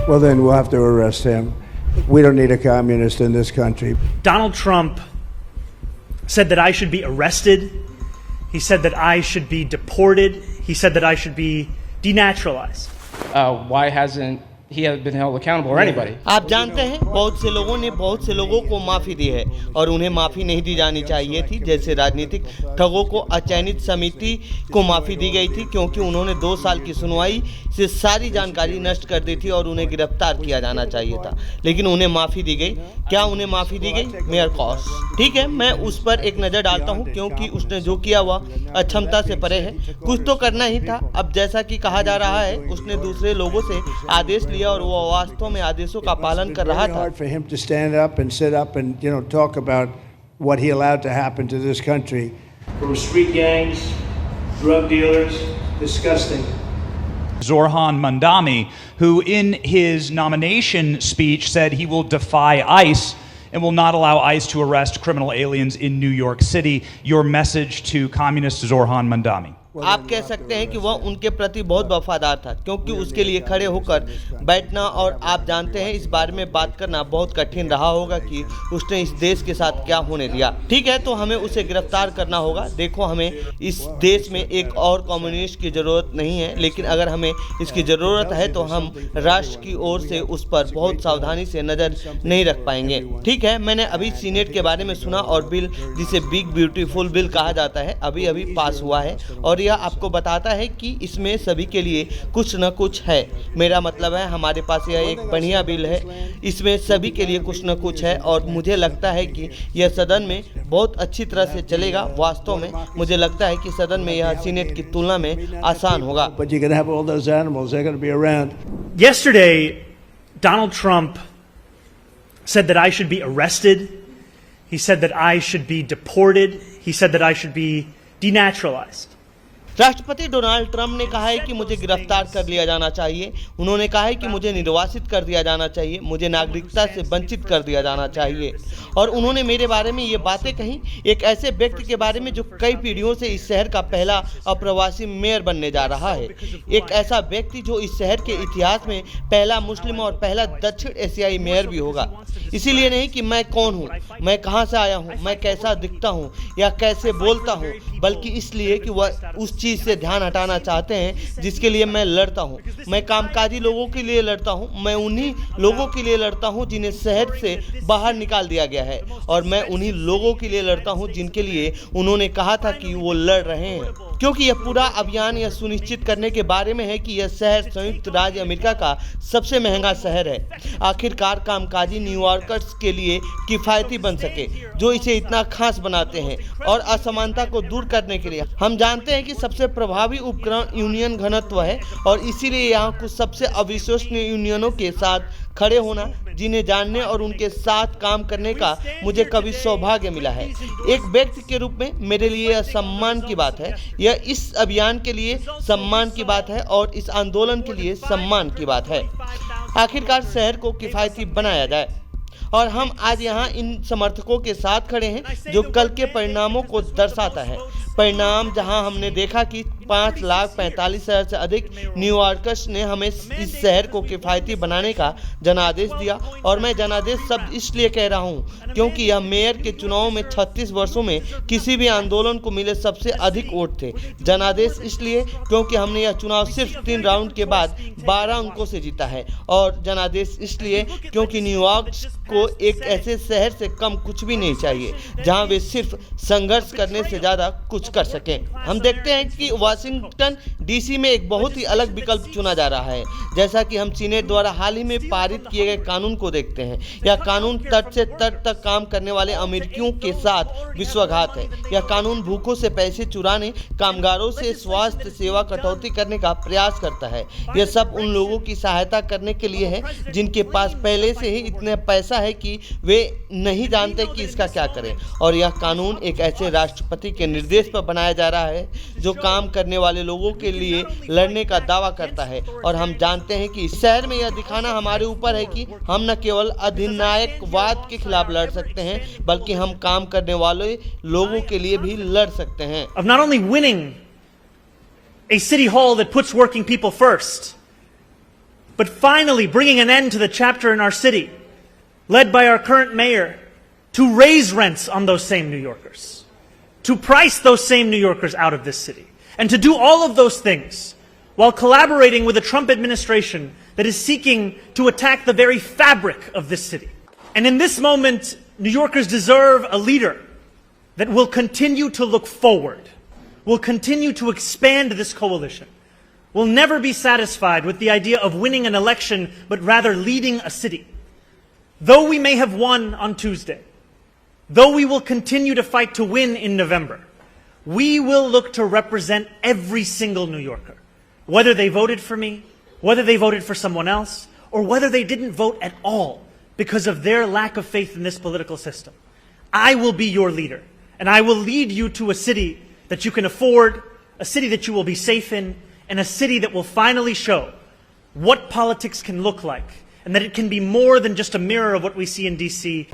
Well, then we'll have to arrest him. We don't need a communist in this country. Donald Trump said that I should be arrested. He said that I should be deported. He said that I should be denaturalized. Why hasn't he been held accountable or anybody? आप जानते हैं बहुत से लोगों ने बहुत से लोगों को माफ़ी दी है और उन्हें माफ़ी नहीं दी जानी चाहिए थी। जैसे राजनीतिक ठगों को अचयनित समिति को माफ़ी दी गई थी क्योंकि उन्होंने 2 साल की सुनवाई से सारी जानकारी नष्ट कर दी थी और उन्हें गिरफ्तार किया जाना चाहिए था, लेकिन उन्हें माफ़ी दी गई। क्या उन्हें माफ़ी दी गई? मेयर कॉस, ठीक है, मैं उस पर एक नज़र डालता हूँ क्योंकि उसने जो किया हुआ अक्षमता से परे है। कुछ तो करना ही था। अब जैसा कि कहा जा रहा है उसने दूसरे लोगों से आदेश लिया और वो वास्तव में आदेशों का पालन कर रहा था। For him to stand up and sit up and talk about what he allowed to happen to this country. From street gangs, drug dealers, disgusting. Zorhan Mandami, who in his nomination speech said he will defy ICE and will not allow ICE to arrest criminal aliens in New York City. Your message to communist Zorhan Mandami. आप कह सकते हैं कि वह उनके प्रति बहुत वफादार था क्योंकि उसके लिए खड़े होकर बैठना और आप जानते हैं इस बारे में बात करना बहुत कठिन रहा होगा कि उसने इस देश के साथ क्या होने दिया। ठीक है, तो हमें उसे गिरफ्तार करना होगा। देखो, हमें इस देश में एक और कम्युनिस्ट की ज़रूरत नहीं है, लेकिन अगर हमें इसकी ज़रूरत है तो हम राष्ट्र की ओर से उस पर बहुत सावधानी से नज़र नहीं रख पाएंगे। ठीक है, मैंने अभी सीनेट के बारे में सुना और बिल जिसे बिग ब्यूटीफुल बिल कहा जाता है अभी अभी पास हुआ है और यह आपको बताता है कि इसमें सभी के लिए कुछ न कुछ है। मेरा मतलब है हमारे पास यह एक बढ़िया बिल है, इसमें सभी के लिए कुछ न कुछ है और मुझे लगता है कि यह सदन में बहुत अच्छी तरह से चलेगा। वास्तव में मुझे लगता है कि सदन में यह सीनेट की तुलना में आसान होगा। But you're going to have all those animals, they're going to be around. Yesterday, Donald Trump said that I should be arrested. He said that I should be deported. He said that I should be denaturalized. राष्ट्रपति Donald Trump ने कहा है कि मुझे गिरफ्तार कर लिया जाना चाहिए। उन्होंने कहा है कि मुझे निर्वासित कर दिया जाना चाहिए, मुझे नागरिकता से वंचित कर दिया जाना चाहिए और उन्होंने मेरे बारे में ये बातें कही, एक ऐसे व्यक्ति के बारे में जो कई पीढ़ियों से इस शहर का पहला अप्रवासी मेयर बनने जा रहा है, एक ऐसा व्यक्ति जो इस शहर के इतिहास में पहला मुस्लिम और पहला दक्षिण एशियाई मेयर भी होगा। इसीलिए नहीं कि मैं कौन हूँ, मैं कहाँ से आया हूँ, मैं कैसा दिखता हूँ या कैसे बोलता हूँ, बल्कि इसलिए कि वह उस चीज़ से ध्यान हटाना चाहते हैं जिसके लिए मैं लड़ता हूँ। मैं कामकाजी लोगों के लिए लड़ता हूँ, मैं उन्हीं लोगों के लिए लड़ता हूँ जिन्हें शहर से बाहर निकाल दिया गया है और मैं उन्हीं लोगों के लिए लड़ता हूँ जिनके लिए उन्होंने कहा था कि वो लड़ रहे हैं, क्योंकि यह पूरा अभियान यह सुनिश्चित करने के बारे में है कि यह शहर संयुक्त राज्य अमेरिका का सबसे महंगा शहर है। आखिरकार कामकाजी न्यूयॉर्कर्स के लिए किफ़ायती बन सके, जो इसे इतना खास बनाते हैं और असमानता को दूर करने के लिए हम जानते हैं कि सबसे प्रभावी उपकरण यूनियन घनत्व है और इसीलिए यहाँ कुछ सबसे अविश्वसनीय यूनियनों के साथ खड़े होना, जिन्हें जानने और उनके साथ काम करने का मुझे कभी सौभाग्य मिला है। एक व्यक्ति के रूप में मेरे लिए यह सम्मान की बात है, यह इस अभियान के लिए सम्मान की बात है और इस आंदोलन के लिए सम्मान की बात है। आखिरकार शहर को किफ़ायती बनाया जाए और हम आज यहाँ इन समर्थकों के साथ खड़े हैं जो कल के परिणामों को दर्शाता है। परिणाम जहां हमने देखा कि 5,45,000 से अधिक न्यूयॉर्कर्स ने हमें इस शहर को किफ़ायती बनाने का जनादेश दिया और मैं जनादेश शब्द इसलिए कह रहा हूं क्योंकि यह मेयर के चुनाव में 36 वर्षों में किसी भी आंदोलन को मिले सबसे अधिक वोट थे। जनादेश इसलिए क्योंकि हमने यह चुनाव सिर्फ 3 राउंड के बाद 12 अंकों से जीता है और जनादेश इसलिए क्योंकि न्यूयॉर्क को एक ऐसे शहर से कम कुछ भी नहीं चाहिए जहां वे सिर्फ संघर्ष करने से ज़्यादा कुछ कर सकें। हम देखते हैं कि वाशिंगटन डीसी में एक बहुत ही अलग विकल्प चुना जा रहा है। जैसा कि हम सीनेट द्वारा हाल ही में पारित किए गए कानून को देखते हैं, यह कानून तट से तट तक काम करने वाले अमेरिकियों के साथ विश्वासघात है। यह कानून भूखों से पैसे चुराने, कामगारों से स्वास्थ्य सेवा कटौती करने का प्रयास करता है। यह सब उन लोगों की सहायता करने के लिए है जिनके पास पहले से ही इतना पैसा है कि वे नहीं जानते कि इसका क्या करें और यह कानून एक ऐसे राष्ट्रपति के निर्देश पर बनाया जा रहा है जो काम करने वाले लोगों के लिए लड़ने का दावा करता है और हम जानते हैं कि इस शहर में यह दिखाना हमारे ऊपर है कि हम न केवल अधिनायकवाद के खिलाफ लड़ सकते हैं बल्कि हम काम करने वाले लोगों के लिए भी लड़ सकते हैं। Of not only winning a city hall that puts working people first, but finally bringing an end to the chapter in our city, led by our current mayor, to raise rents on those same New Yorkers, to price those same New Yorkers out of this city, and to do all of those things while collaborating with a Trump administration that is seeking to attack the very fabric of this city. And in this moment, New Yorkers deserve a leader that will continue to look forward, will continue to expand this coalition, will never be satisfied with the idea of winning an election, but rather leading a city. Though we may have won on Tuesday, though we will continue to fight to win in November, we will look to represent every single New Yorker, whether they voted for me, whether they voted for someone else, or whether they didn't vote at all because of their lack of faith in this political system. I will be your leader, and I will lead you to a city that you can afford, a city that you will be safe in, and a city that will finally show what politics can look like, and that it can be more than just a mirror of what we see in DC.